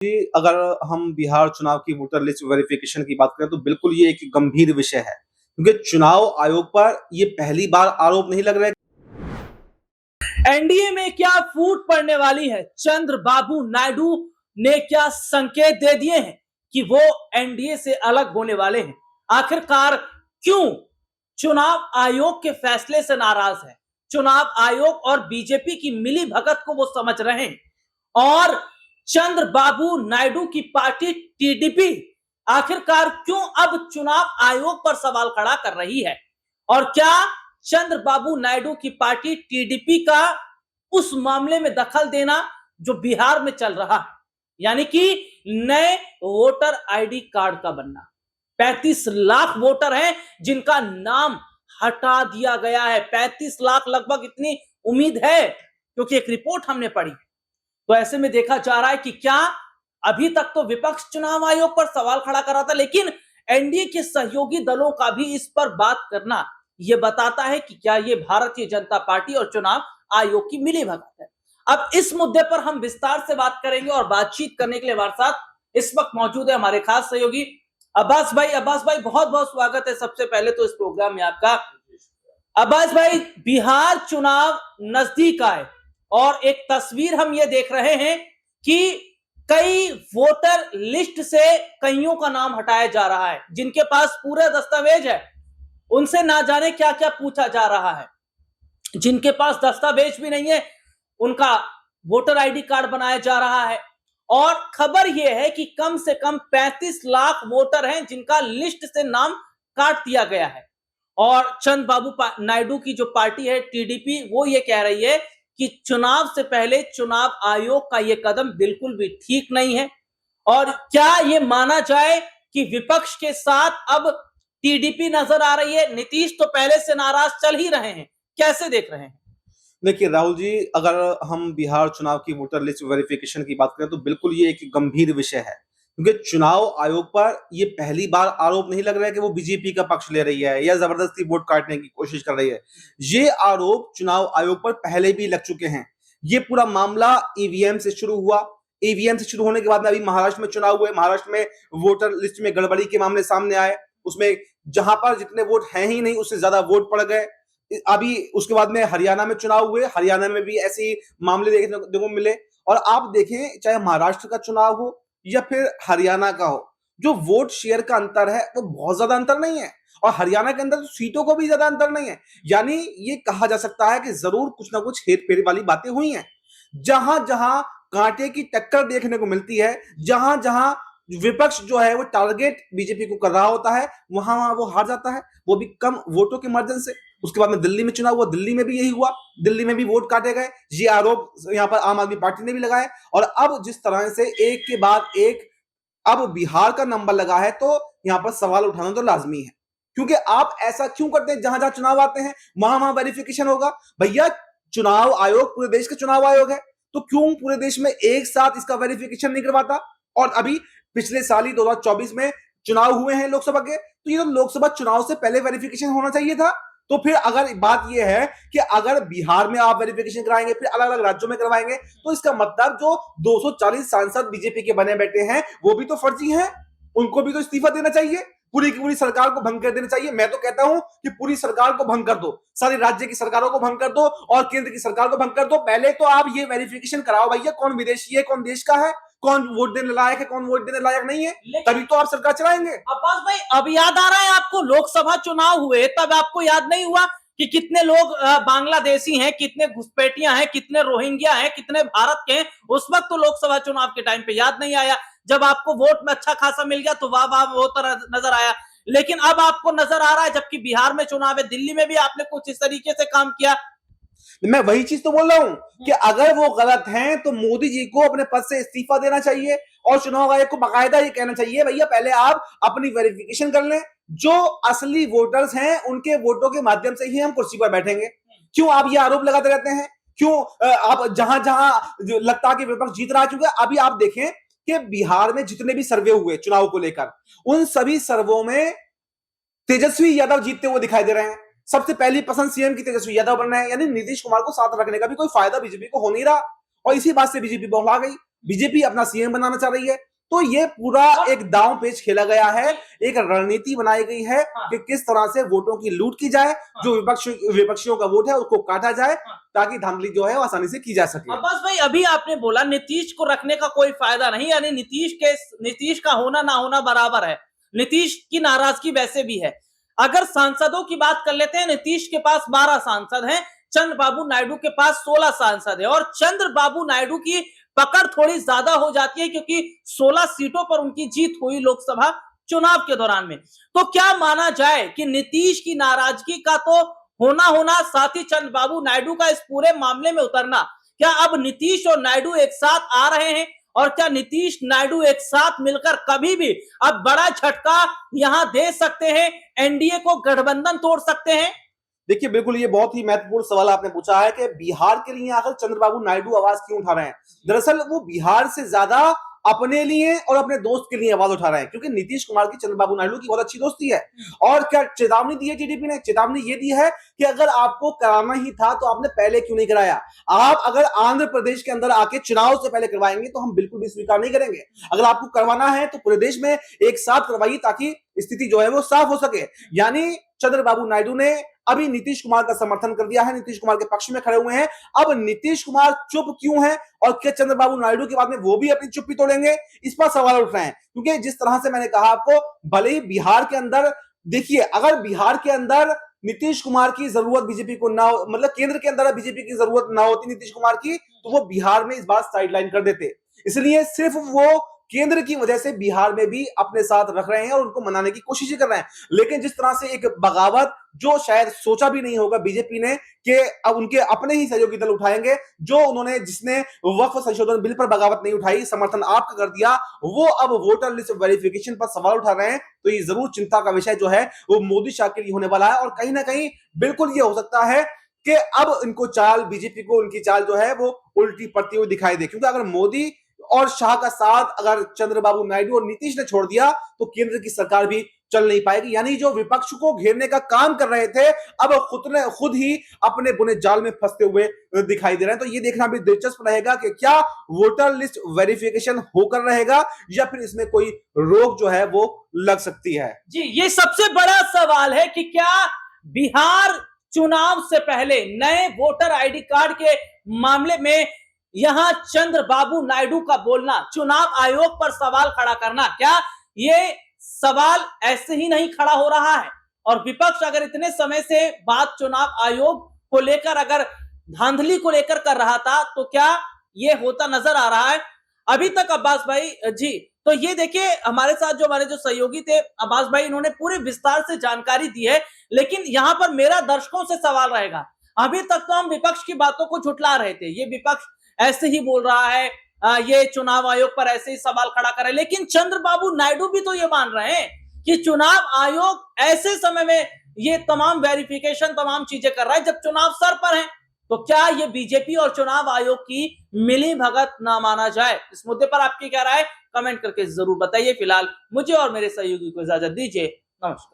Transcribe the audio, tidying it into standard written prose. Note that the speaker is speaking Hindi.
जी, अगर हम बिहार चुनाव की वोटर लिस्ट वेरिफिकेशन की बात करें तो बिल्कुल ये एक गंभीर विषय है क्योंकि चुनाव आयोग पर ये पहली बार आरोप नहीं लग रहा है। एनडीए में क्या फूट पड़ने वाली है? चंद्रबाबू नायडू ने क्या संकेत दे दिए हैं कि वो एनडीए से अलग होने वाले हैं? आखिरकार क्यों चुनाव आयोग के फैसले से नाराज है? चुनाव आयोग और बीजेपी की मिली भगत को वो समझ रहे हैं और चंद्रबाबू नायडू की पार्टी टीडीपी आखिरकार क्यों अब चुनाव आयोग पर सवाल खड़ा कर रही है? और क्या चंद्रबाबू नायडू की पार्टी टीडीपी का उस मामले में दखल देना जो बिहार में चल रहा है, यानी कि नए वोटर आईडी कार्ड का बनना? 35 लाख वोटर हैं जिनका नाम हटा दिया गया है। 35 लाख लगभग, इतनी उम्मीद है क्योंकि एक रिपोर्ट हमने पढ़ी। तो ऐसे में देखा जा रहा है कि क्या अभी तक तो विपक्ष चुनाव आयोग पर सवाल खड़ा कर रहा था, लेकिन एनडीए के सहयोगी दलों का भी इस पर बात करना यह बताता है कि क्या यह भारतीय जनता पार्टी और चुनाव आयोग की मिली भगत है। अब इस मुद्दे पर हम विस्तार से बात करेंगे और बातचीत करने के लिए हमारे साथ इस वक्त मौजूद है हमारे खास सहयोगी अब्बास भाई। अब्बास भाई, बहुत बहुत स्वागत है सबसे पहले तो इस प्रोग्राम में आपका। अब्बास भाई, बिहार चुनाव नजदीक आए और एक तस्वीर हम ये देख रहे हैं कि कई वोटर लिस्ट से कईयों का नाम हटाया जा रहा है। जिनके पास पूरे दस्तावेज है उनसे ना जाने क्या क्या पूछा जा रहा है, जिनके पास दस्तावेज भी नहीं है उनका वोटर आईडी कार्ड बनाया जा रहा है। और खबर यह है कि कम से कम 35 लाख वोटर हैं जिनका लिस्ट से नाम काट दिया गया है। और चंद्रबाबू नायडू की जो पार्टी है टीडीपी, वो ये कह रही है कि चुनाव से पहले चुनाव आयोग का ये कदम बिल्कुल भी ठीक नहीं है। और क्या ये माना जाए कि विपक्ष के साथ अब टीडीपी नजर आ रही है? नीतीश तो पहले से नाराज चल ही रहे हैं, कैसे देख रहे हैं? देखिए राहुल जी, अगर हम बिहार चुनाव की वोटर लिस्ट वेरिफिकेशन की बात करें तो बिल्कुल ये एक गंभीर विषय है क्योंकि चुनाव आयोग पर ये पहली बार आरोप नहीं लग रहा है कि वो बीजेपी का पक्ष ले रही है या जबरदस्ती वोट काटने की कोशिश कर रही है। ये आरोप चुनाव आयोग पर पहले भी लग चुके हैं। ये पूरा मामला ईवीएम से शुरू हुआ। ईवीएम से शुरू होने के बाद में अभी महाराष्ट्र में चुनाव हुए। महाराष्ट्र में वोटर लिस्ट में गड़बड़ी के मामले सामने आए। उसमें जहां पर जितने वोट हैं ही नहीं, उससे ज्यादा वोट पड़ गए। अभी उसके बाद में हरियाणा में चुनाव हुए। हरियाणा में भी ऐसे ही मामले देखने को मिले। और आप देखें, चाहे महाराष्ट्र का चुनाव हो या फिर हरियाणा का हो, जो वोट शेयर का अंतर है वो बहुत ज्यादा अंतर नहीं है। और हरियाणा के अंदर तो सीटों को भी ज्यादा अंतर नहीं है। यानी ये कहा जा सकता है कि जरूर कुछ ना कुछ हेर फेर वाली बातें हुई हैं। जहां जहां कांटे की टक्कर देखने को मिलती है, जहां जहां विपक्ष जो है वो टारगेट बीजेपी को कर रहा होता है, वहां वहां वो हार जाता है, वो भी कम वोटों के मार्जिन से। उसके बाद में दिल्ली में चुनाव हुआ। दिल्ली में भी यही हुआ। दिल्ली में भी वोट काटे गए। ये आरोप यहाँ पर आम आदमी पार्टी ने भी लगाए। और अब जिस तरह से एक के बाद एक अब बिहार का नंबर लगा है, तो यहाँ पर सवाल उठाना तो लाजमी है। क्योंकि आप ऐसा क्यों करते हैं? जहां जहां चुनाव आते हैं वहां वहां वेरिफिकेशन होगा। भैया, चुनाव आयोग पूरे देश का चुनाव आयोग है, तो क्यों पूरे देश में एक साथ इसका वेरिफिकेशन नहीं करवाता? और अभी पिछले साल ही 2024 में चुनाव हुए हैं लोकसभा के, तो ये तो लोकसभा चुनाव से पहले वेरिफिकेशन होना चाहिए था। तो फिर अगर बात यह है कि अगर बिहार में आप वेरिफिकेशन कराएंगे फिर अलग अलग राज्यों में करवाएंगे, तो इसका मतलब जो 240 सांसद बीजेपी के बने बैठे हैं वो भी तो फर्जी हैं। उनको भी तो इस्तीफा देना चाहिए। पूरी की पूरी सरकार को भंग कर देना चाहिए। मैं तो कहता हूं कि पूरी सरकार को भंग कर दो, सारी राज्य की सरकारों को भंग कर दो और केंद्र की सरकार को भंग कर दो। पहले तो आप ये वेरिफिकेशन कराओ भैया, कौन विदेशी है, कौन देश का है, कौन वोट देने लायक है, कौन वोट देने लायक नहीं है, तभी तो आप सरकार चलाएंगे। अब्बास भाई, अब याद आ रहा है आपको, लोकसभा चुनाव हुए तब आपको याद नहीं हुआ कि कितने लोग बांग्लादेशी हैं, कितने घुसपैठियां हैं, कितने रोहिंग्या हैं, कितने भारत के हैं? उस वक्त तो लोकसभा चुनाव के टाइम पे याद नहीं आया। जब आपको वोट में अच्छा खासा मिल गया तो वाह वाह वो तरह नजर आया। लेकिन अब आपको नजर आ रहा है, जबकि बिहार में चुनाव है, दिल्ली में भी आपने कुछ इस तरीके से काम किया। मैं वही चीज तो बोल रहा हूं कि अगर वो गलत हैं तो मोदी जी को अपने पद से इस्तीफा देना चाहिए और चुनाव आयोग को बाकायदा ये कहना चाहिए, भैया पहले आप अपनी वेरिफिकेशन कर लें। जो असली वोटर्स हैं उनके वोटों के माध्यम से ही हम कुर्सी पर बैठेंगे। क्यों आप ये आरोप लगाते रहते हैं? क्यों आप जहां जहां लगता है कि विपक्ष जीत रहा है? क्योंकि अभी आप देखें कि बिहार में जितने भी सर्वे हुए चुनाव को लेकर, उन सभी सर्वों में तेजस्वी यादव जीतते हुए दिखाई दे रहे हैं। सबसे पहली पसंद सीएम की तेजस्वी यादव बन रहे हैं। यानी नीतीश कुमार को साथ रखने का भी कोई फायदा बीजेपी को हो नहीं रहा। और इसी बात से बीजेपी बौखला गई। बीजेपी अपना सीएम बनाना चाह रही है। तो ये पूरा एक दांव पेच खेला गया है, एक रणनीति बनाई गई है कि किस तरह से वोटों की लूट की जाए, जो विपक्षियों का वोट है उसको काटा जाए, ताकि धांधली जो है वो आसानी से की जा सके। अब्बास भाई, अभी आपने बोला नीतीश को रखने का कोई फायदा नहीं, यानी नीतीश का होना ना होना बराबर है। नीतीश की नाराजगी वैसे भी है। अगर सांसदों की बात कर लेते हैं, नीतीश के पास 12 सांसद हैं, चंद्रबाबू नायडू के पास 16 सांसद है, और चंद्रबाबू नायडू की पकड़ थोड़ी ज्यादा हो जाती है क्योंकि 16 सीटों पर उनकी जीत हुई लोकसभा चुनाव के दौरान में। तो क्या माना जाए कि नीतीश की नाराजगी का तो होना साथ ही चंद्रबाबू नायडू का इस पूरे मामले में उतरना, क्या अब नीतीश और नायडू एक साथ आ रहे हैं? और क्या नीतीश नायडू एक साथ मिलकर कभी भी अब बड़ा झटका यहां दे सकते हैं, एनडीए को गठबंधन तोड़ सकते हैं? देखिए, बिल्कुल ये बहुत ही महत्वपूर्ण सवाल आपने पूछा है कि बिहार के लिए आखिर चंद्रबाबू नायडू आवाज क्यों उठा रहे हैं। दरअसल वो बिहार से ज्यादा अपने लिए और अपने दोस्त के लिए आवाज उठा रहे हैं, क्योंकि नीतीश कुमार की चंद्रबाबू नायडू की बहुत अच्छी दोस्ती है। और क्या चेतावनी दी है टीडीपी ने? चेतावनी ये दी है कि अगर आपको कराना ही था तो आपने पहले क्यों नहीं कराया। आप अगर आंध्र प्रदेश के अंदर आके चुनाव से पहले करवाएंगे तो हम बिल्कुल भी स्वीकार नहीं करेंगे। अगर आपको करवाना है तो पूरे देश में एक साथ करवाइए, ताकि स्थिति जो है वो साफ हो सके। यानी चंद्रबाबू नायडू ने अभी नीतीश कुमार का समर्थन कर दिया है, नीतीश कुमार के पक्ष में खड़े हुए हैं। अब नीतीश कुमार चुप क्यों है और क्या चंद्रबाबू नायडू के बाद में वो भी अपनी चुप्पी तोड़ेंगे, इस पर सवाल उठ रहे हैं। क्योंकि जिस तरह से मैंने कहा आपको, भले ही बिहार के अंदर देखिए, अगर बिहार के अंदर नीतीश कुमार की जरूरत बीजेपी को ना हो, मतलब केंद्र के अंदर बीजेपी की जरूरत ना होती नीतीश कुमार की, तो वो बिहार में इस बात साइडलाइन कर देते। इसलिए सिर्फ वो केंद्र की वजह से बिहार में भी अपने साथ रख रहे हैं और उनको मनाने की कोशिश कर रहे हैं। लेकिन जिस तरह से एक बगावत, जो शायद सोचा भी नहीं होगा बीजेपी ने कि अब उनके अपने ही सहयोगी दल उठाएंगे, जिसने वक्फ संशोधन बिल पर बगावत नहीं उठाई, समर्थन आपका कर दिया, वो अब वोटर लिस्ट वेरिफिकेशन पर सवाल उठा रहे हैं। तो ये जरूर चिंता का विषय जो है वो मोदी शाह के लिए होने वाला है। और कहीं ना कहीं बिल्कुल ये हो सकता है कि अब इनको चाल, बीजेपी को उनकी चाल जो है वो उल्टी पड़ती हुई दिखाई दे। क्योंकि अगर मोदी और शाह का साथ अगर चंद्रबाबू नायडू और नीतीश ने छोड़ दिया तो केंद्र की सरकार भी चल नहीं पाएगी। यानी जो विपक्ष को घेरने का काम कर रहे थे, अब खुद ही अपने बुने जाल में फंसते हुए दिखाई दे रहे हैं। तो ये देखना भी दिलचस्प रहेगा कि क्या वोटर लिस्ट वेरिफिकेशन होकर रहेगा या फिर इसमें कोई रोक जो है वो लग सकती है। जी, ये सबसे बड़ा सवाल है कि क्या बिहार चुनाव से पहले नए वोटर आईडी कार्ड के मामले में यहां चंद्रबाबू नायडू का बोलना, चुनाव आयोग पर सवाल खड़ा करना, क्या ये सवाल ऐसे ही नहीं खड़ा हो रहा है? और विपक्ष अगर इतने समय से बात चुनाव आयोग को लेकर, अगर धांधली को लेकर कर रहा था, तो क्या ये होता नजर आ रहा है अभी तक? अब्बास भाई जी, तो ये देखिए, हमारे साथ जो हमारे सहयोगी थे अब्बास भाई, इन्होंने पूरे विस्तार से जानकारी दी है। लेकिन यहां पर मेरा दर्शकों से सवाल रहेगा, अभी तक तो हम विपक्ष की बातों को झुठला रहे थे, ये विपक्ष ऐसे ही बोल रहा है, ये चुनाव आयोग पर ऐसे ही सवाल खड़ा करे, लेकिन चंद्रबाबू नायडू भी तो ये मान रहे हैं कि चुनाव आयोग ऐसे समय में ये तमाम वेरिफिकेशन, तमाम चीजें कर रहा है जब चुनाव सर पर है। तो क्या ये बीजेपी और चुनाव आयोग की मिली भगत ना माना जाए? इस मुद्दे पर आपकी क्या राय, कमेंट करके जरूर बताइए। फिलहाल मुझे और मेरे सहयोगी को इजाजत दीजिए। नमस्कार।